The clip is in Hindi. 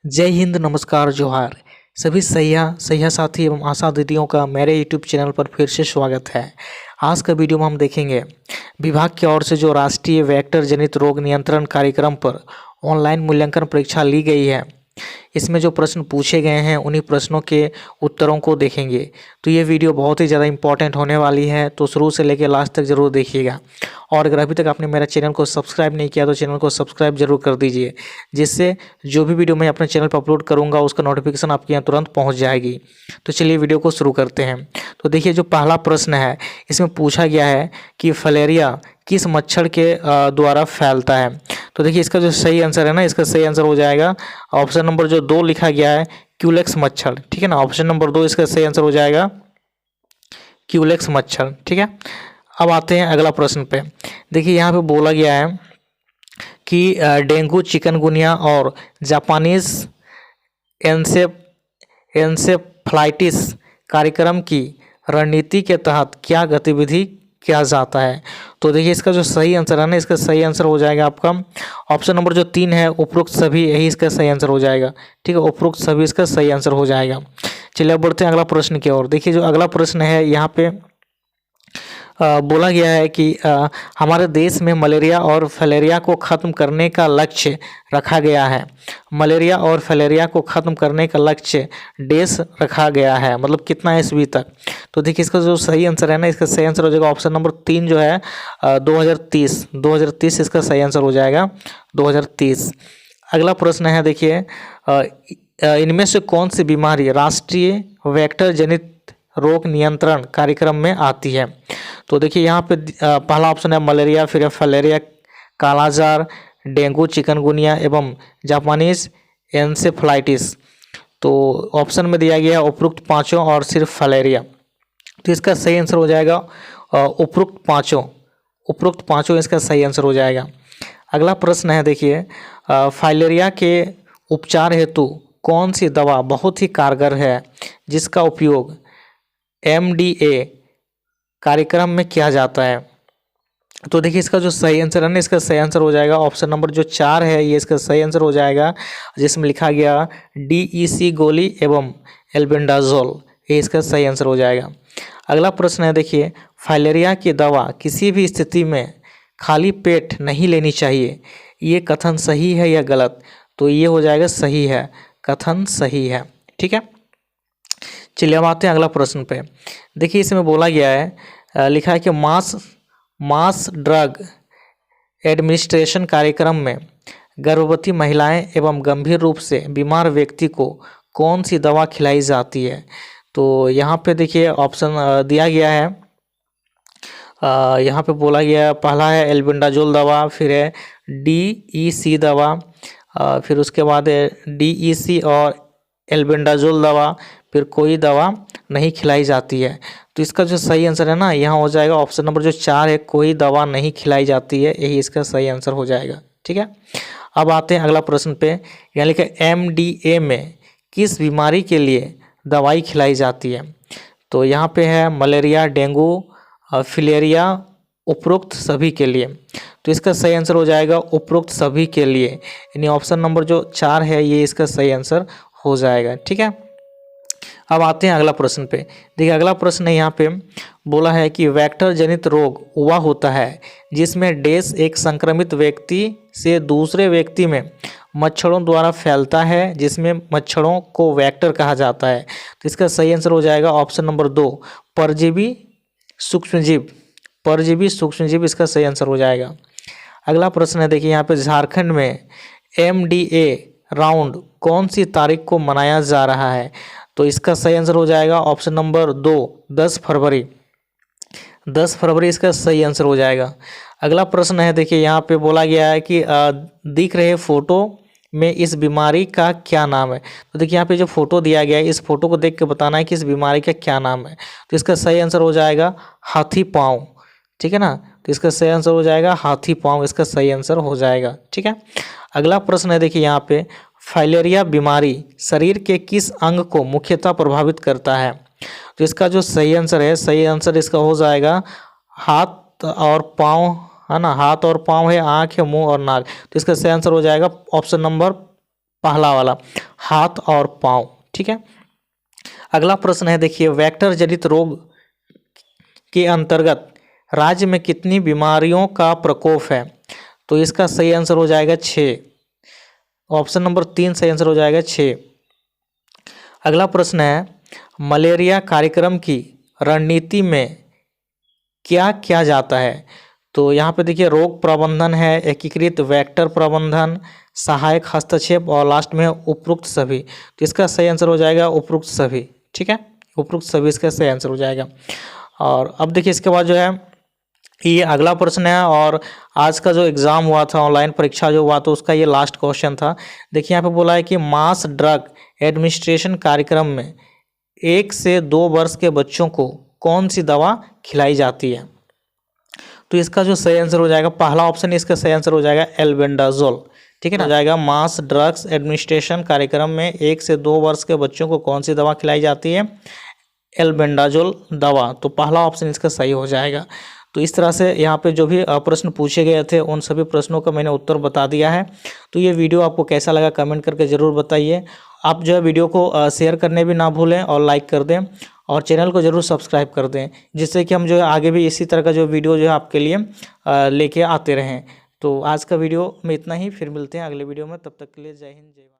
जय हिंद, नमस्कार, जोहार। सभी सैया साथी एवं आशा दीदियों का मेरे यूट्यूब चैनल पर फिर से स्वागत है। आज का वीडियो में हम देखेंगे विभाग की ओर से जो राष्ट्रीय वेक्टर जनित रोग नियंत्रण कार्यक्रम पर ऑनलाइन मूल्यांकन परीक्षा ली गई है। इसमें जो प्रश्न पूछे गए हैं उन्हीं प्रश्नों के उत्तरों को देखेंगे। तो ये वीडियो बहुत ही ज़्यादा इंपॉर्टेंट होने वाली है, तो शुरू से लेकर लास्ट तक ज़रूर देखिएगा। और अगर अभी तक आपने मेरा चैनल को सब्सक्राइब नहीं किया तो चैनल को सब्सक्राइब जरूर कर दीजिए, जिससे जो भी वीडियो मैं अपने चैनल पर अपलोड करूँगा उसका नोटिफिकेशन आपके यहाँ तुरंत पहुँच जाएगी। तो चलिए वीडियो को शुरू करते हैं। तो देखिए, जो पहला प्रश्न है इसमें पूछा गया है कि फलेरिया किस मच्छर के द्वारा फैलता है। तो देखिए, इसका जो सही आंसर है ना, इसका सही आंसर हो जाएगा ऑप्शन नंबर जो 2 लिखा गया है, क्यूलेक्स मच्छर। ठीक है ना, ऑप्शन नंबर 2 इसका सही आंसर हो जाएगा क्यूलेक्स मच्छर। ठीक है, अब आते हैं अगला प्रश्न पे। देखिए, यहाँ पे बोला गया है कि डेंगू, चिकनगुनिया और जापानीज एन्सेफ्लाइटिस कार्यक्रम की रणनीति के तहत क्या गतिविधि किया जाता है। तो देखिए, इसका जो सही आंसर है ना, इसका सही आंसर हो जाएगा आपका ऑप्शन नंबर जो 3 है, उपरोक्त सभी, यही इसका सही आंसर हो जाएगा। ठीक है, उपरोक्त सभी इसका सही आंसर हो जाएगा। चलिए अब बढ़ते हैं अगला प्रश्न की ओर। देखिए, जो अगला प्रश्न है यहाँ पे बोला गया है कि हमारे देश में मलेरिया और फलेरिया को ख़त्म करने का लक्ष्य रखा गया है। मलेरिया और फलेरिया को ख़त्म करने का लक्ष्य डेस रखा गया है, मतलब कितना ईस्वी तक। तो देखिए, इसका जो सही आंसर है ना, इसका सही आंसर हो जाएगा ऑप्शन नंबर 3 जो है 2030 इसका सही आंसर हो जाएगा 2030। अगला प्रश्न है, देखिए, इनमें से कौन सी बीमारी राष्ट्रीय वेक्टर जनित रोग नियंत्रण कार्यक्रम में आती है। तो देखिए, यहाँ पे पहला ऑप्शन है मलेरिया, फिर है फलेरिया, कालाजार, डेंगू, चिकनगुनिया एवं जापानीज एन्सेफ्लाइटिस। तो ऑप्शन में दिया गया है उपरोक्त पाँचों और सिर्फ फलेरिया। तो इसका सही आंसर हो जाएगा उपरोक्त पाँचों इसका सही आंसर हो जाएगा। अगला प्रश्न है, देखिए, फाइलेरिया के उपचार हेतु कौन सी दवा बहुत ही कारगर है जिसका उपयोग MDA कार्यक्रम में किया जाता है। तो देखिए, इसका जो सही आंसर है ना, इसका सही आंसर हो जाएगा ऑप्शन नंबर जो 4 है, ये इसका सही आंसर हो जाएगा, जिसमें लिखा गया DEC गोली एवं एल्बेंडाजोल, ये इसका सही आंसर हो जाएगा। अगला प्रश्न है, देखिए, फाइलेरिया की दवा किसी भी स्थिति में खाली पेट नहीं लेनी चाहिए, ये कथन सही है या गलत। तो ये हो जाएगा सही है, कथन सही है। ठीक है, चलिए अब आते हैं अगला प्रश्न पे। देखिए, इसमें बोला गया है, लिखा है कि मास ड्रग एडमिनिस्ट्रेशन कार्यक्रम में गर्भवती महिलाएं एवं गंभीर रूप से बीमार व्यक्ति को कौन सी दवा खिलाई जाती है। तो यहाँ पे देखिए ऑप्शन दिया गया है, यहाँ पे बोला गया है, पहला है एल्बेंडाजोल दवा, फिर है DEC दवा, फिर उसके बाद है DEC और एल्बेंडाजोल दवा, फिर कोई दवा नहीं खिलाई जाती है। तो इसका जो सही आंसर है ना, यहाँ हो जाएगा ऑप्शन नंबर जो 4 है, कोई दवा नहीं खिलाई जाती है, यही इसका सही आंसर हो जाएगा। ठीक है, अब आते हैं अगला प्रश्न पे। यहाँ लिखा है MDA में किस बीमारी के लिए दवाई खिलाई जाती है। तो यहाँ पे है मलेरिया, डेंगू, फिलेरिया, उपरोक्त सभी के लिए। तो इसका सही आंसर हो जाएगा उपरोक्त सभी के लिए, यानी ऑप्शन नंबर जो 4 है, ये इसका सही आंसर हो जाएगा। ठीक है, अब आते हैं अगला प्रश्न पे। देखिए, अगला प्रश्न है, यहाँ पे बोला है कि वेक्टर जनित रोग वह होता है जिसमें डेस एक संक्रमित व्यक्ति से दूसरे व्यक्ति में मच्छरों द्वारा फैलता है, जिसमें मच्छरों को वेक्टर कहा जाता है। तो इसका सही आंसर हो जाएगा ऑप्शन नंबर 2, परजीवी सूक्ष्मजीव इसका सही आंसर हो जाएगा। अगला प्रश्न है, देखिए, यहाँ पे झारखंड में MDA राउंड कौन सी तारीख को मनाया जा रहा है। तो इसका सही आंसर हो जाएगा ऑप्शन नंबर 2, 10 फरवरी इसका सही आंसर हो जाएगा। अगला प्रश्न है, देखिए, यहाँ पे बोला गया है कि दिख रहे फोटो में इस बीमारी का क्या नाम है। तो देखिए, यहाँ पे जो फोटो दिया गया है, इस फोटो को देख के बताना है कि इस बीमारी का क्या नाम है। तो इसका सही आंसर हो जाएगा हाथी पाँव। ठीक है ना, तो इसका सही आंसर हो जाएगा हाथी पाँव, इसका सही आंसर हो जाएगा। ठीक है, अगला प्रश्न है, देखिए, यहाँ पे फाइलेरिया बीमारी शरीर के किस अंग को मुख्यतः प्रभावित करता है। तो इसका जो सही आंसर है, सही आंसर इसका हो जाएगा हाथ और पाँव, है ना, हाथ और पाँव है, आँख है, मुंह और नाक। तो इसका सही आंसर हो जाएगा ऑप्शन नंबर पहला वाला हाथ और पाँव। ठीक है, अगला प्रश्न है देखिए, वेक्टर जनित रोग के अंतर्गत राज्य में कितनी बीमारियों का प्रकोप है? तो इसका सही आंसर हो जाएगा 6। ऑप्शन नंबर 3 सही आंसर हो जाएगा 6। अगला प्रश्न है, मलेरिया कार्यक्रम की रणनीति में क्या किया जाता है? तो यहाँ पे देखिए रोग प्रबंधन है, एकीकृत वेक्टर प्रबंधन, सहायक हस्तक्षेप और लास्ट में उपरोक्त सभी। तो इसका सही आंसर हो जाएगा उपरोक्त सभी। ठीक है, उपरोक्त सभी इसका सही आंसर हो जाएगा। और अब देखिए इसके बाद जो है ये अगला प्रश्न है, और आज का जो एग्ज़ाम हुआ था, ऑनलाइन परीक्षा जो हुआ था, उसका ये लास्ट क्वेश्चन था। देखिए यहाँ पे बोला है कि मास ड्रग एडमिनिस्ट्रेशन कार्यक्रम में 1 से 2 वर्ष के बच्चों को कौन सी दवा खिलाई जाती है? तो इसका जो सही आंसर हो जाएगा, पहला ऑप्शन इसका सही आंसर हो जाएगा एल्बेंडाजोल। ठीक है ना, हो जाएगा मास ड्रग्स एडमिनिस्ट्रेशन कार्यक्रम में 1 से 2 वर्ष के बच्चों को कौन सी दवा खिलाई जाती है? एल्बेंडाजोल दवा। तो पहला ऑप्शन इसका सही हो जाएगा। तो इस तरह से यहाँ पे जो भी प्रश्न पूछे गए थे उन सभी प्रश्नों का मैंने उत्तर बता दिया है। तो ये वीडियो आपको कैसा लगा कमेंट करके ज़रूर बताइए। आप जो है वीडियो को शेयर करने भी ना भूलें और लाइक कर दें, और चैनल को ज़रूर सब्सक्राइब कर दें, जिससे कि हम जो है आगे भी इसी तरह का जो वीडियो जो है आपके लिए लेके आते रहें। तो आज का वीडियो में इतना ही, फिर मिलते हैं अगले वीडियो में। तब तक के लिए जय हिंद जय भारत।